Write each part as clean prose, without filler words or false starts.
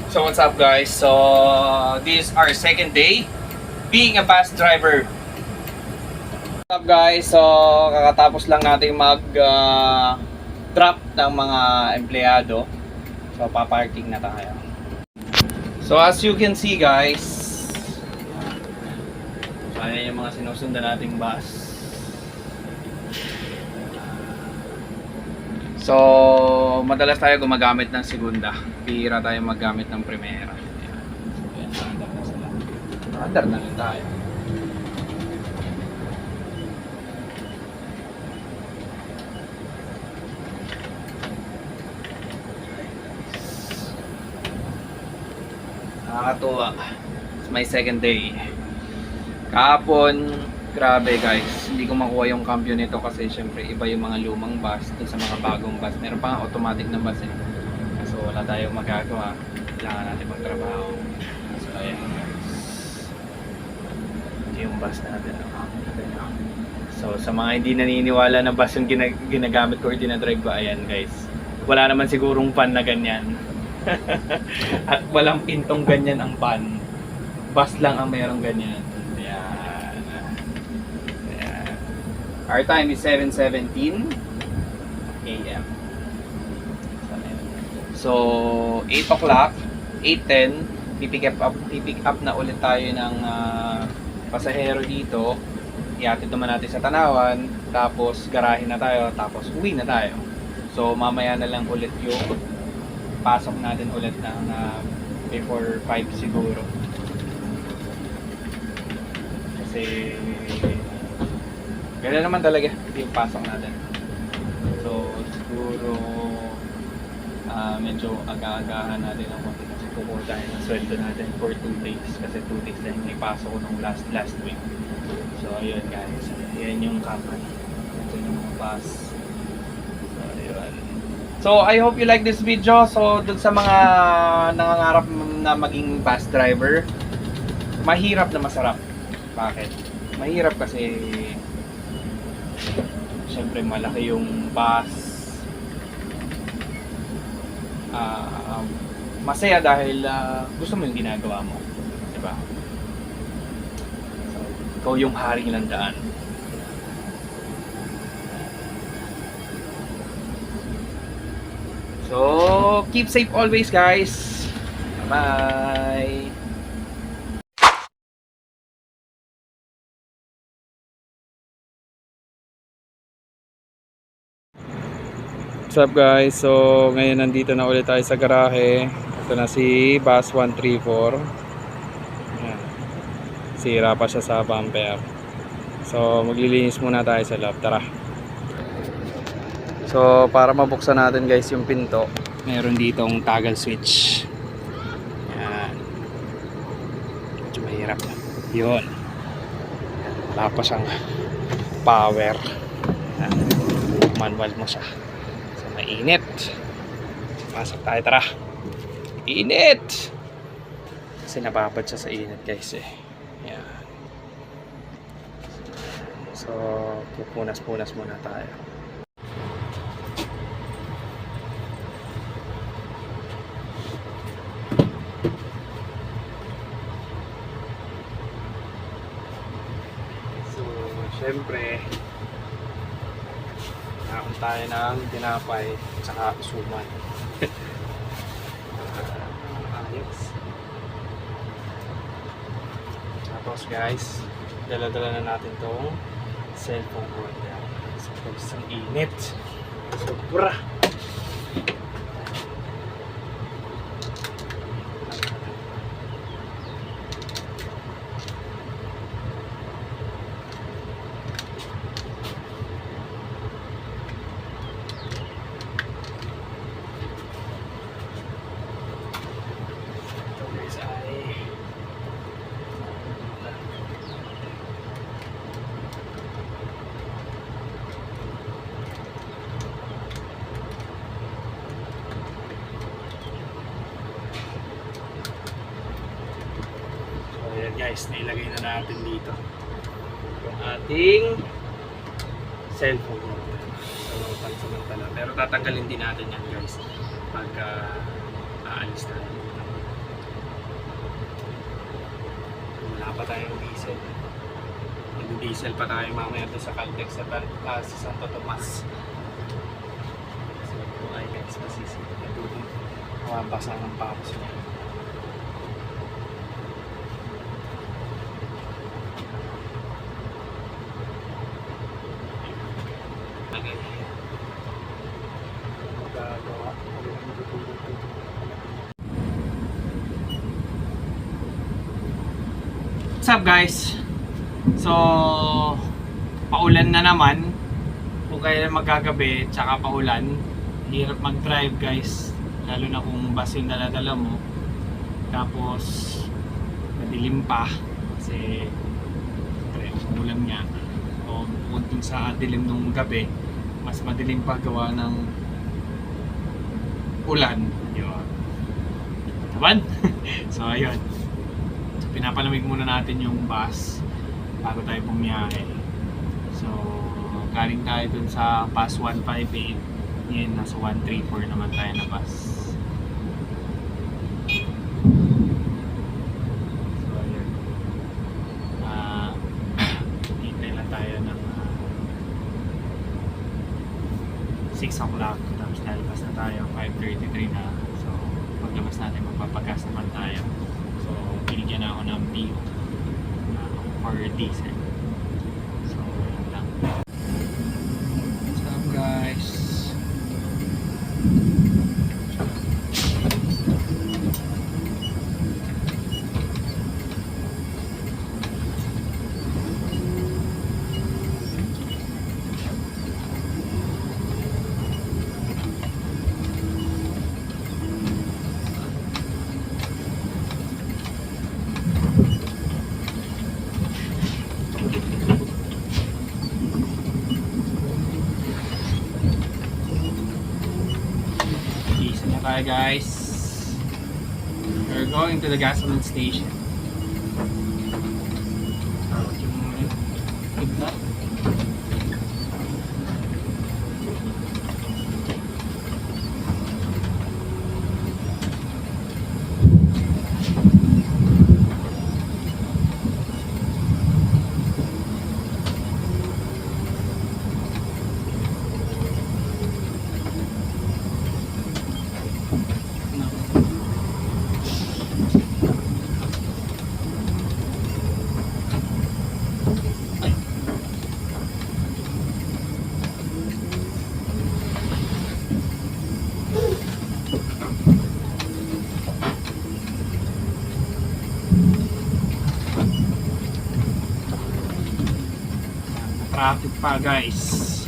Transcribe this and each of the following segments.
So what's up guys? So this is our second day being a bus driver. What's up guys? So kakatapos lang natin mag drop ng mga empleyado. So paparking na tayo. So as you can see guys, so ayan yung mga sinusundan nating bus. So, madalas tayo gumagamit ng segunda. Bihira tayo maggamit ng primera. Ayan. So, ayan, standard na sila. Standard na rin tayo. Nakakatuwa. It's my second day. Kahapon, grabe guys, hindi ko makuha yung cambio nito kasi syempre iba yung mga lumang bus dun sa mga bagong bus. Meron pa nga automatic na bus eh. So wala tayong magagawa. Kailangan natin magtrabaho. So ayan guys. Ito yung bus natin. So sa mga hindi naniniwala na bus yung ginagamit ko or dinadrive ko, ayan guys. Wala naman sigurong van na ganyan. At walang pintong ganyan ang van. Bus lang ang merong ganyan. Our time is 7:17 AM. So, 8 o'clock, 8:10, pipick up na ulit tayo ng pasahero dito. Ihatid naman natin sa Tanawan, tapos garahin na tayo, tapos uwi na tayo. So, mamaya na lang ulit yung pasok natin ulit ng before 5 siguro. Kasi ganyan naman talaga yung pasok natin. So siguro medyo aga-agahan natin ang konti kasi kukuha tayo ng sweldo natin for 2 days kasi 2 days lang may pasok ko nung last week. So ayun guys, yan yung company. Ito yung mga bus. So ayun. So I hope you like this video. So dun sa mga nangangarap na maging bus driver, mahirap na masarap. Bakit? Mahirap kasi siyempre malaki yung bus. Masaya dahil gusto mo yung ginagawa mo, diba? So, ikaw yung haring landaan. So keep safe always guys. Bye. What's up guys? So ngayon nandito na ulit tayo sa garahe. Ito na si Bus 134. Ayan. Sira pa siya sa bumper. So maglilinis muna tayo sa loob. Tara. So para mabuksan natin guys yung pinto, meron ditong toggle switch. Ayan. Medyo mahirap. Yun. Wala pa siyang power. Ayan. Manual mo siya. Mainit. Pasok tayo, tara. Init. Kasi nababad siya sa init guys eh. Yan. So, pupunas-punas muna tayo. So, syempre nakakon tayo ng tinapay at saka suman. Ayos. Tapos guys, dala-dala na natin tong cellphone holder. So, isang init. Sobra. Guys, nailagay na natin dito yung ating cellphone. So, pansamantala. Pero tatanggalin din natin yan guys pagka aalis tayo. Wala pa tayong diesel. Mag-diesel pa tayo mamaya doon sa Caltex sa Santo Tomas. So ito ay guys, masisip na doon. Mabasa ng paros niya. Okay. Magagawa. What's up guys? So, paulan na naman. Kung kaya magkagabi, tsaka paulan. Hirap mag-drive guys. Lalo na kung bus yung dala-dala mo. Tapos, madilim pa. Kasi, umulan nga. O, bukod dun sa dilim nung gabi, mas madilim pa gawa ng ulan. Yun. Taban? So, ayun. Pinapalamig muna natin yung bus bago tayo bumiyahe. So, galing tayo dun sa bus 158. Ngayon, nasa 134 naman tayo na bus. So, ayun. Hintay lang tayo ng 6 o'clock. Tapos lalabas na tayo, 5:33 na. So, paglabas natin, magpapagas naman tayo. So, binigyan na ako ng PO for diesel. So, yun lang. What's up guys? Hi guys, we're going to the gasoline station. Traffic pa guys.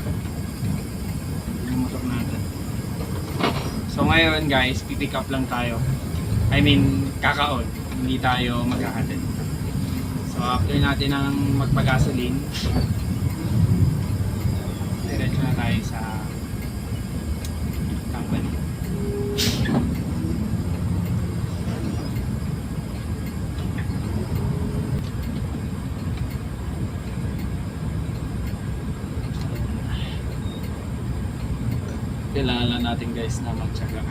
Yung motor natin. So ngayon guys, pipick up lang tayo. I mean, kakaon. Hindi tayo maghahatid. So after natin ng magpagasolin, diretso na tayo sa company. Kailangan lang natin guys na magtsaga.